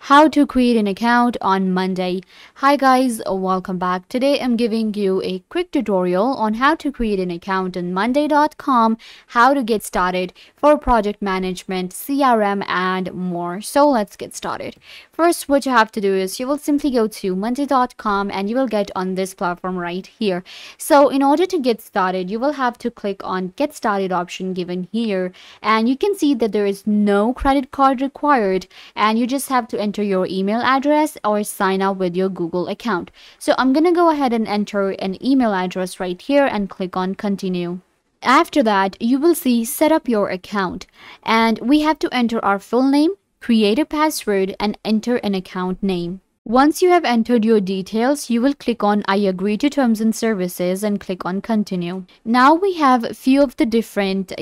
How to create an account on Monday. Hi guys, welcome back. Today I'm giving you a quick tutorial on how to create an account on monday.com, how to get started for project management, CRM and more. So let's get started. First, what you have to do is you will simply go to monday.com and you will get on this platform right here. So in order to get started, you will have to click on get started option given here, and you can see that there is no credit card required and you just have to enter your email address or sign up with your Google account. So I'm gonna go ahead and enter an email address right here and click on continue. After that, you will see set up your account, and we have to enter our full name, create a password and enter an account name. Once you have entered your details, you will click on I agree to terms and services and click on continue. Now we have a few of the different,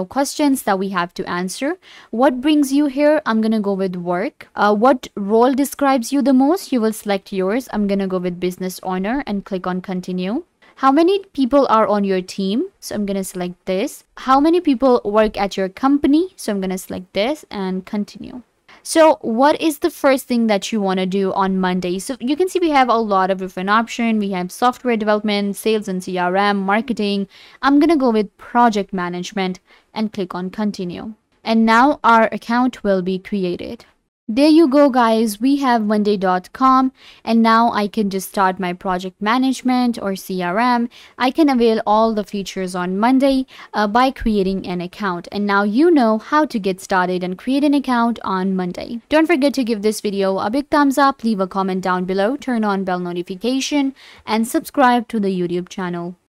questions that we have to answer. What brings you here? I'm going to go with work. What role describes you the most? You will select yours. I'm going to go with business owner and click on continue. How many people are on your team? So I'm going to select this. How many people work at your company? So I'm going to select this and continue. So what is the first thing that you want to do on Monday? So you can see we have a lot of different options. We have software development, sales and CRM, marketing. I'm going to go with project management and click on continue. And now our account will be created. There you go guys, we have monday.com, and now I can just start my project management or CRM. I can avail all the features on Monday by creating an account, and now you know how to get started and create an account on Monday. Don't forget to give this video a big thumbs up, leave a comment down below, turn on bell notification and subscribe to the YouTube channel.